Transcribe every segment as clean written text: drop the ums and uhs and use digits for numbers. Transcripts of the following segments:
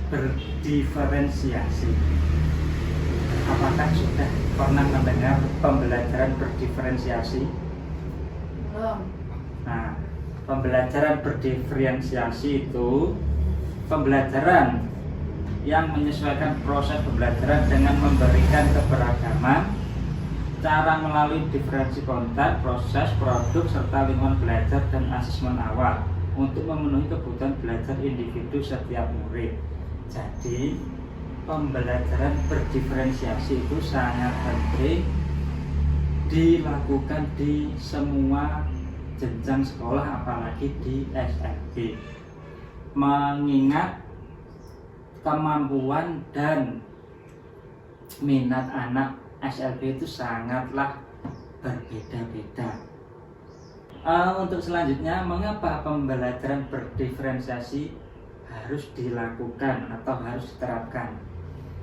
berdiferensiasi. Apakah sudah pernah mendengar pembelajaran berdiferensiasi? Belum. Nah, pembelajaran berdiferensiasi itu pembelajaran yang menyesuaikan proses pembelajaran dengan memberikan keberagaman cara melalui diferensi konten, proses, produk, serta lingkungan belajar dan asesmen awal untuk memenuhi kebutuhan belajar individu setiap murid. Jadi, pembelajaran berdiferensiasi itu sangat penting dilakukan di semua jenjang sekolah, apalagi di SMP, mengingat kemampuan dan minat anak SLB itu sangatlah berbeda-beda. Untuk selanjutnya, mengapa pembelajaran berdiferensiasi harus dilakukan atau harus diterapkan?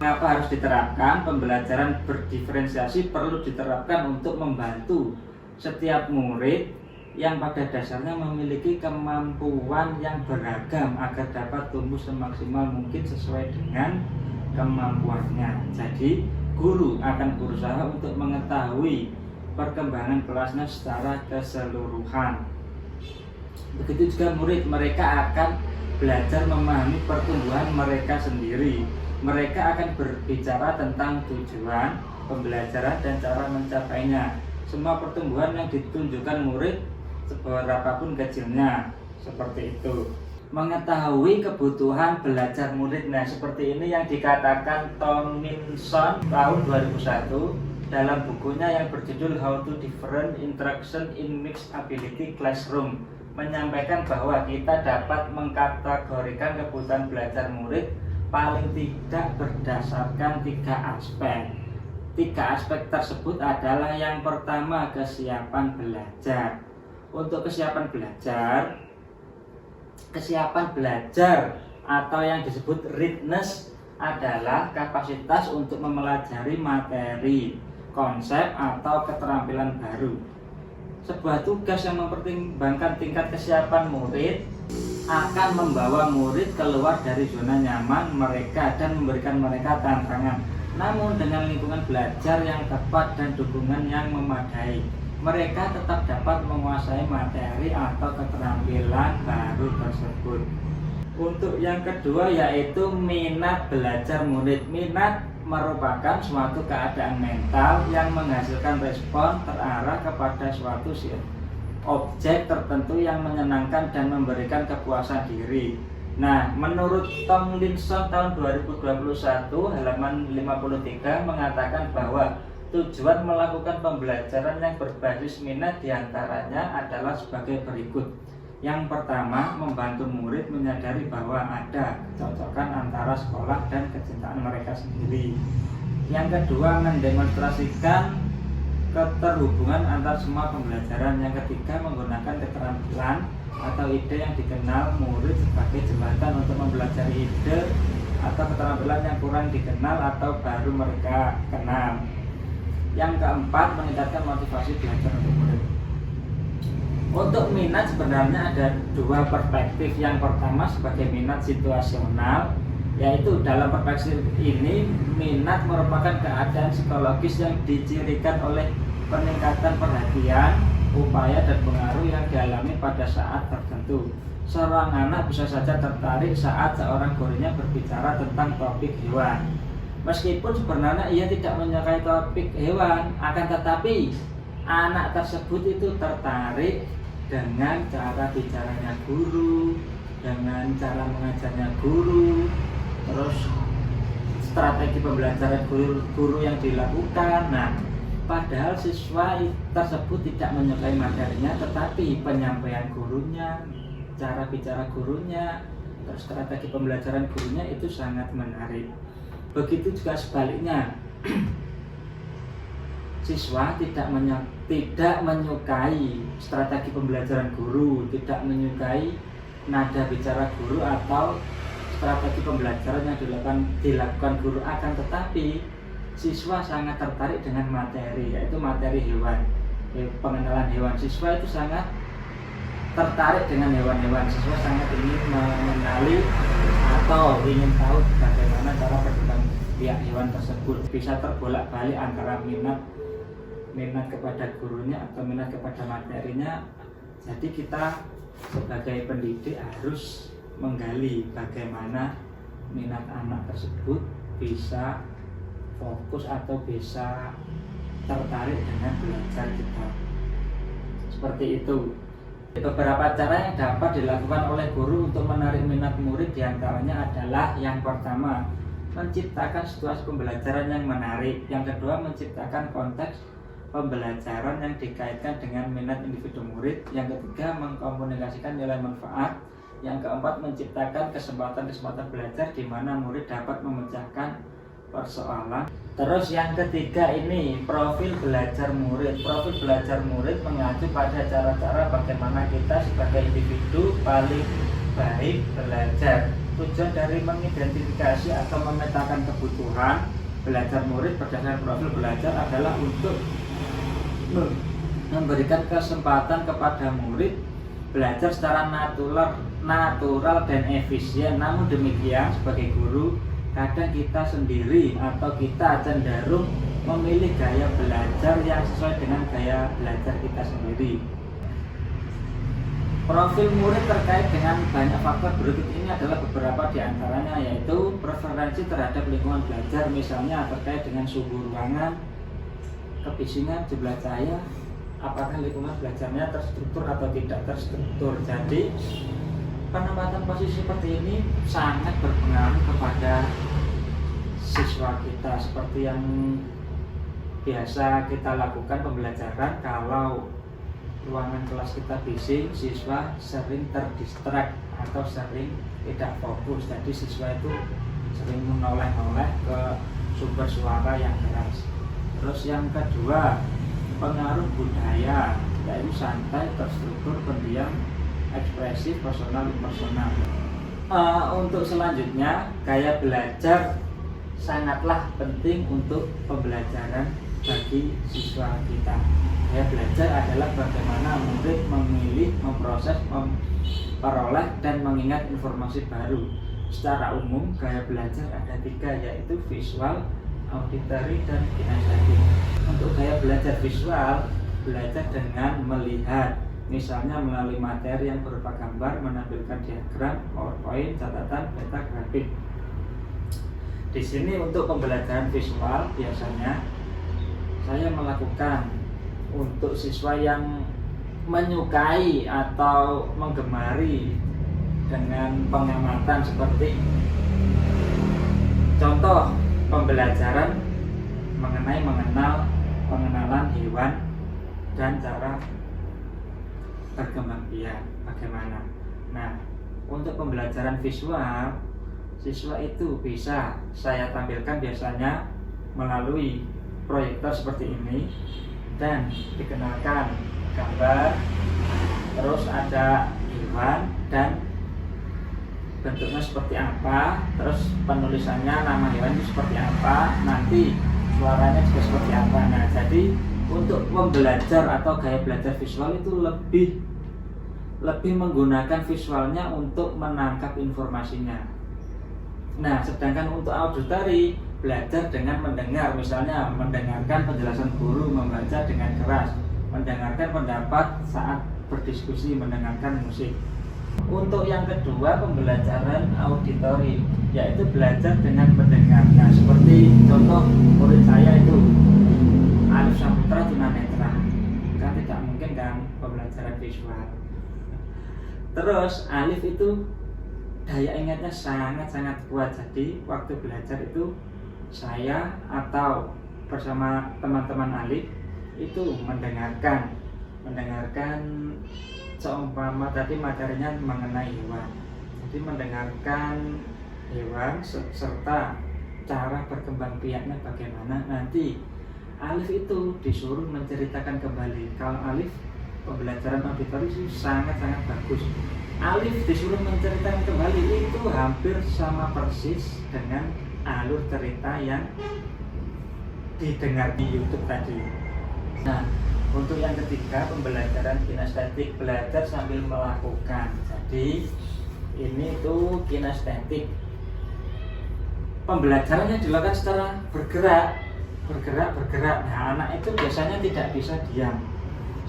Mengapa harus diterapkan? Pembelajaran berdiferensiasi perlu diterapkan untuk membantu setiap murid yang pada dasarnya memiliki kemampuan yang beragam agar dapat tumbuh semaksimal mungkin sesuai dengan kemampuannya. Jadi, guru akan berusaha untuk mengetahui perkembangan kelasnya secara keseluruhan. Begitu juga murid, mereka akan belajar memahami pertumbuhan mereka sendiri. Mereka akan berbicara tentang tujuan pembelajaran dan cara mencapainya. Semua pertumbuhan yang ditunjukkan murid seberapapun kecilnya, seperti itu. Mengetahui kebutuhan belajar murid. Nah, seperti ini yang dikatakan Tomlinson tahun 2001 dalam bukunya yang berjudul How to Different Interaction in Mixed Ability Classroom, menyampaikan bahwa kita dapat mengkategorikan kebutuhan belajar murid paling tidak berdasarkan 3 aspek. 3 aspek tersebut adalah yang pertama, kesiapan belajar. Untuk kesiapan belajar atau yang disebut readiness adalah kapasitas untuk mempelajari materi, konsep, atau keterampilan baru. Sebuah tugas yang mempertimbangkan tingkat kesiapan murid akan membawa murid keluar dari zona nyaman mereka dan memberikan mereka tantangan. Namun dengan lingkungan belajar yang tepat dan dukungan yang memadai, mereka tetap dapat menguasai materi atau keterampilan baru tersebut. Untuk yang kedua yaitu minat belajar murid. Minat merupakan suatu keadaan mental yang menghasilkan respon terarah kepada suatu objek tertentu yang menyenangkan dan memberikan kepuasan diri. Nah, menurut Tomlinson tahun 2021 halaman 53 mengatakan bahwa tujuan melakukan pembelajaran yang berbasis minat diantaranya adalah sebagai berikut. Yang pertama, membantu murid menyadari bahwa ada kecocokan antara sekolah dan kecintaan mereka sendiri. Yang kedua, mendemonstrasikan keterhubungan antar semua pembelajaran. Yang ketiga, menggunakan keterampilan atau ide yang dikenal murid sebagai jembatan untuk mempelajari ide atau keterampilan yang kurang dikenal atau baru mereka kenal. Yang keempat, meningkatkan motivasi belajar untuk murid. Untuk minat sebenarnya ada 2 perspektif. Yang pertama sebagai minat situasional, yaitu dalam perspektif ini minat merupakan keadaan psikologis yang dicirikan oleh peningkatan perhatian, upaya dan pengaruh yang dialami pada saat tertentu. Seorang anak bisa saja tertarik saat seorang gurunya berbicara tentang topik hewan. Meskipun sebenarnya ia tidak menyukai topik hewan, akan tetapi anak tersebut itu tertarik dengan cara bicaranya guru, dengan cara mengajarnya guru, terus strategi pembelajaran guru yang dilakukan. Nah, padahal siswa tersebut tidak menyukai materinya, tetapi penyampaian gurunya, cara bicara gurunya, terus strategi pembelajaran gurunya itu sangat menarik. Begitu juga sebaliknya, siswa tidak menyukai strategi pembelajaran guru, tidak menyukai nada bicara guru atau strategi pembelajaran yang dilakukan guru, akan tetapi siswa sangat tertarik dengan materi, yaitu materi hewan. Pengenalan hewan, siswa itu sangat tertarik dengan hewan-hewan. Siswa sangat ingin mengenali atau ingin tahu bagaimana cara berkembang biak hewan tersebut, bisa terbolak-balik antara minat kepada gurunya atau minat kepada materinya. Jadi kita sebagai pendidik harus menggali bagaimana minat anak tersebut bisa fokus atau bisa tertarik dengan belajar kita. Seperti itu. Beberapa cara yang dapat dilakukan oleh guru untuk menarik minat murid diantaranya adalah yang pertama, menciptakan situasi pembelajaran yang menarik. Yang kedua, menciptakan konteks pembelajaran yang dikaitkan dengan minat individu murid. Yang ketiga, mengkomunikasikan nilai manfaat. Yang keempat, menciptakan kesempatan-kesempatan belajar di mana murid dapat memecahkan persoalan. Terus yang ketiga ini profil belajar murid. Profil belajar murid mengacu pada cara-cara bagaimana kita sebagai individu paling baik belajar. Tujuan dari mengidentifikasi atau memetakan kebutuhan belajar murid berdasarkan profil belajar adalah untuk memberikan kesempatan kepada murid belajar secara natural dan efisien. Namun demikian, sebagai guru kadang kita sendiri atau kita cenderung memilih gaya belajar yang sesuai dengan gaya belajar kita sendiri. Profil murid terkait dengan banyak faktor berikut ini adalah beberapa diantaranya, yaitu preferensi terhadap lingkungan belajar, misalnya terkait dengan suhu ruangan, kebisingan, jumlah cahaya, apakah lingkungan belajarnya terstruktur atau tidak terstruktur. Jadi penempatan posisi seperti ini sangat berpengaruh kepada siswa kita. Seperti yang biasa kita lakukan pembelajaran, kalau ruangan kelas kita bising, siswa sering terdistrak atau sering tidak fokus. Jadi siswa itu sering menoleh-noleh ke sumber suara yang keras. Terus yang kedua, pengaruh budaya, yaitu santai, terstruktur, pendiam, ekspresif, personal, impersonal. Untuk selanjutnya, gaya belajar sangatlah penting untuk pembelajaran bagi siswa kita. Gaya belajar adalah bagaimana murid memilih, memproses, memperoleh, dan mengingat informasi baru. Secara umum, gaya belajar ada 3, yaitu visual, auditory, dan kinestetik. Untuk gaya belajar visual, belajar dengan melihat, misalnya melalui materi yang berupa gambar, menampilkan diagram, PowerPoint, catatan, peta, grafik. Di sini untuk pembelajaran visual biasanya saya melakukan untuk siswa yang menyukai atau menggemari dengan pengamatan, seperti contoh pembelajaran mengenai pengenalan hewan dan cara berkembang biak bagaimana. Nah, untuk pembelajaran visual, siswa itu bisa saya tampilkan biasanya melalui proyektor seperti ini, dan dikenalkan gambar, terus ada hewan dan bentuknya seperti apa, terus penulisannya nama hewan itu seperti apa, nanti suaranya juga seperti apa. Nah, jadi untuk pembelajar atau gaya belajar visual itu lebih menggunakan visualnya untuk menangkap informasinya. Nah, sedangkan untuk auditory, belajar dengan mendengar, misalnya mendengarkan penjelasan guru, membaca dengan keras, mendengarkan pendapat saat berdiskusi, mendengarkan musik. Untuk yang kedua, pembelajaran auditory, yaitu belajar dengan mendengar. Nah, seperti contoh murid saya itu Alif Saputra tunanetra, kan tidak mungkin kan pembelajaran visual. Terus Alif itu daya ingatnya sangat-sangat kuat. Jadi waktu belajar itu saya atau bersama teman-teman Alif itu mendengarkan seumpama tadi materinya mengenai hewan. Jadi mendengarkan hewan serta cara berkembang biaknya bagaimana. Nanti Alif itu disuruh menceritakan kembali. Kalau Alif pembelajaran auditori itu sangat-sangat bagus. Alif disuruh menceritakan kembali itu hampir sama persis dengan alur cerita yang didengar di YouTube tadi. Nah, untuk yang ketiga, pembelajaran kinestetik, belajar sambil melakukan. Jadi ini tuh kinestetik, pembelajarannya dilakukan secara bergerak. Nah, anak itu biasanya tidak bisa diam.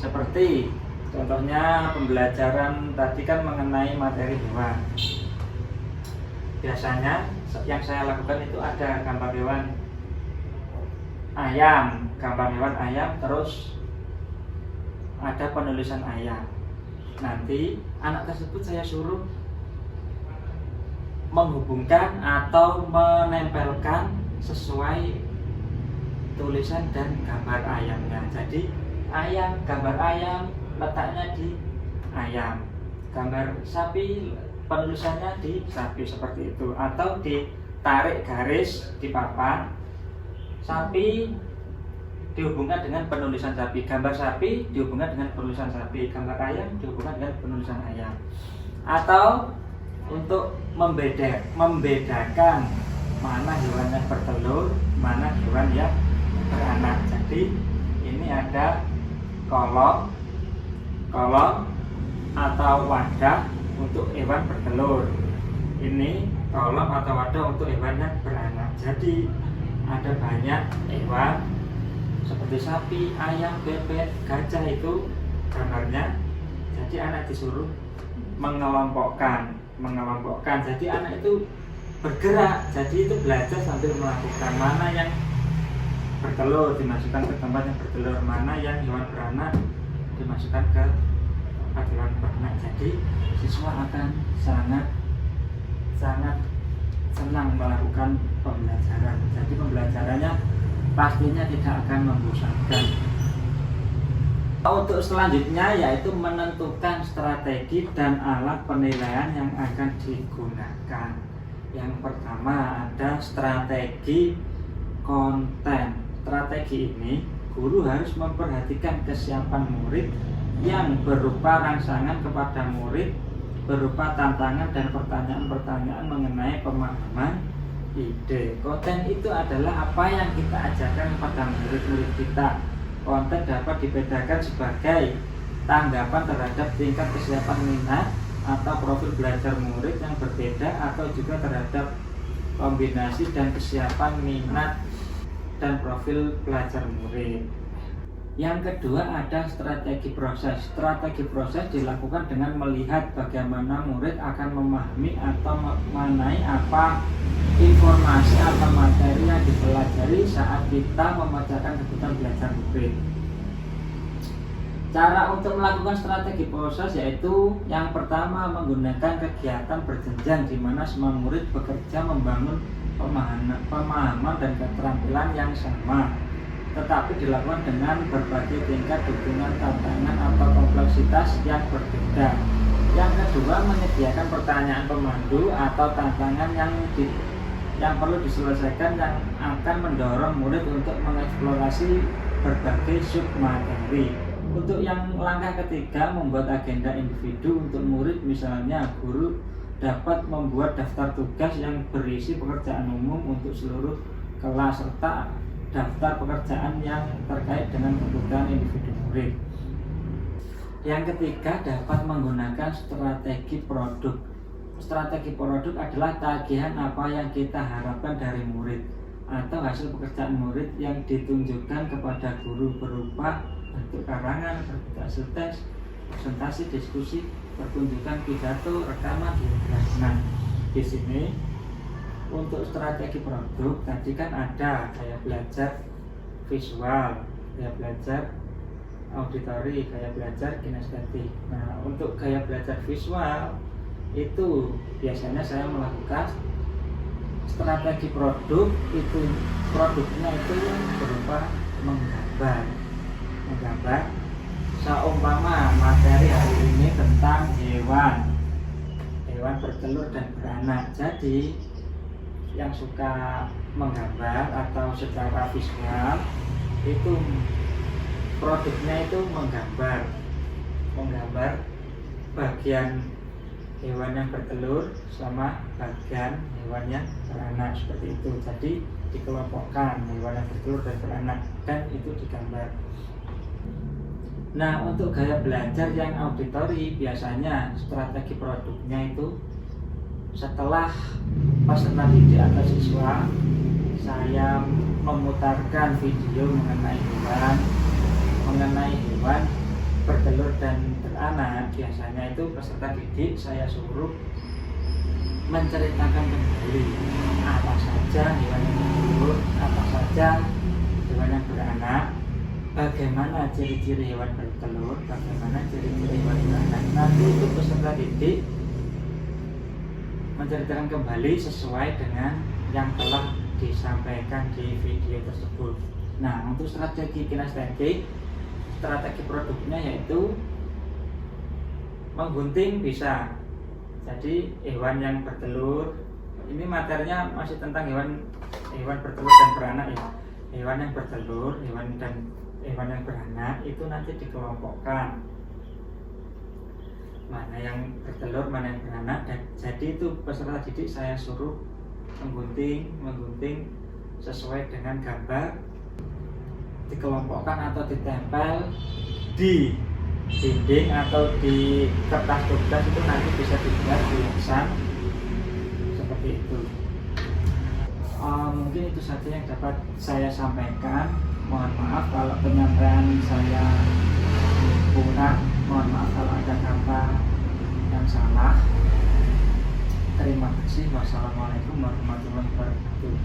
Seperti contohnya pembelajaran tadi kan mengenai materi hewan. Biasanya yang saya lakukan itu ada gambar hewan ayam, terus ada penulisan ayam. Nanti anak tersebut saya suruh menghubungkan atau menempelkan sesuai tulisan dan gambar ayamnya. Jadi gambar ayam letaknya di ayam, gambar sapi penulisannya di sapi, seperti itu. Atau ditarik garis di papan, sapi dihubungkan dengan penulisan sapi, gambar sapi dihubungkan dengan penulisan sapi, gambar ayam dihubungkan dengan penulisan ayam. Atau untuk membedakan mana hewan yang bertelur, mana hewan yang beranak. Jadi ini ada kolom atau wadah untuk hewan bertelur, ini kolom atau wadah untuk hewan yang beranak. Jadi ada banyak hewan seperti sapi, ayam, bebek, gajah, itu gambarnya. Jadi anak disuruh mengelompokkan. Jadi anak itu bergerak, jadi itu belajar sambil melakukan. Mana yang bertelur dimasukkan ke tempat yang bertelur, mana yang hewan beranak dimasukkan ke tempat hewan beranak. Jadi siswa akan sangat senang melakukan pembelajaran. Jadi pembelajarannya pastinya tidak akan membosankan. Untuk selanjutnya yaitu menentukan strategi dan alat penilaian yang akan digunakan. Yang pertama ada strategi konten. Strategi ini guru harus memperhatikan kesiapan murid yang berupa rangsangan kepada murid, berupa tantangan dan pertanyaan-pertanyaan mengenai pemahaman ide. Konten itu adalah apa yang kita ajarkan kepada murid-murid kita. Konten dapat dibedakan sebagai tanggapan terhadap tingkat kesiapan minat atau profil belajar murid yang berbeda, atau juga terhadap kombinasi dan kesiapan minat dan profil belajar murid. Yang kedua ada strategi proses. Strategi proses dilakukan dengan melihat bagaimana murid akan memahami atau memaknai apa informasi atau materi yang dipelajari saat kita memecahkan kebutuhan belajar murid. Cara untuk melakukan strategi proses yaitu yang pertama menggunakan kegiatan berjenjang di mana semua murid bekerja membangun pemahaman dan keterampilan yang sama, tetapi dilakukan dengan berbagai tingkat dukungan, tantangan atau kompleksitas yang berbeda. Yang kedua, menyediakan pertanyaan pemandu atau tantangan yang perlu diselesaikan yang akan mendorong murid untuk mengeksplorasi berbagai submateri. Untuk yang langkah ketiga, membuat agenda individu untuk murid. Misalnya guru dapat membuat daftar tugas yang berisi pekerjaan umum untuk seluruh kelas serta daftar pekerjaan yang terkait dengan kebutuhan individu murid. Yang ketiga, dapat menggunakan strategi produk. Strategi produk adalah tagihan apa yang kita harapkan dari murid atau hasil pekerjaan murid yang ditunjukkan kepada guru berupa bentuk karangan, hasil tes, presentasi, diskusi, pertunjukan, pidato, rekaman, diagram. Nah, di sini untuk strategi produk tadi kan ada gaya belajar visual, gaya belajar auditori, gaya belajar kinestetik. Nah, untuk gaya belajar visual itu biasanya saya melakukan strategi produk. Itu produknya itu berupa menggambar seumpama materi hari ini tentang hewan bertelur dan beranak. Jadi yang suka menggambar atau secara visual itu produknya itu menggambar bagian hewan yang bertelur sama bagian hewan yang beranak, seperti itu. Jadi dikelompokkan hewan yang bertelur dan beranak dan itu digambar. Nah, untuk gaya belajar yang auditori biasanya strategi produknya itu Setelah peserta didik atau siswa, saya memutarkan video mengenai hewan bertelur dan beranak. Biasanya itu peserta didik saya suruh menceritakan kembali apa saja hewan yang bertelur, apa saja hewan yang beranak, bagaimana ciri-ciri hewan bertelur, bagaimana ciri-ciri hewan beranak. Nanti itu peserta didik menceritakan kembali sesuai dengan yang telah disampaikan di video tersebut. Nah, untuk strategi kinestetik, strategi produknya yaitu menggunting bisa. Jadi hewan yang bertelur, ini materinya masih tentang hewan bertelur dan beranak ya. Hewan yang bertelur, hewan yang beranak itu nanti dikelompokkan. Mana yang bertelur, mana yang beranak. Dan jadi itu peserta didik saya suruh menggunting sesuai dengan gambar, dikelompokkan atau ditempel di dinding atau di kertas tugas. Itu nanti bisa dibuat tulisan seperti itu. Mungkin itu saja yang dapat saya sampaikan. Mohon maaf kalau penyampaian saya kurang, mohon maaf kalau ada kata yang salah. Terima kasih. Wassalamualaikum warahmatullahi wabarakatuh.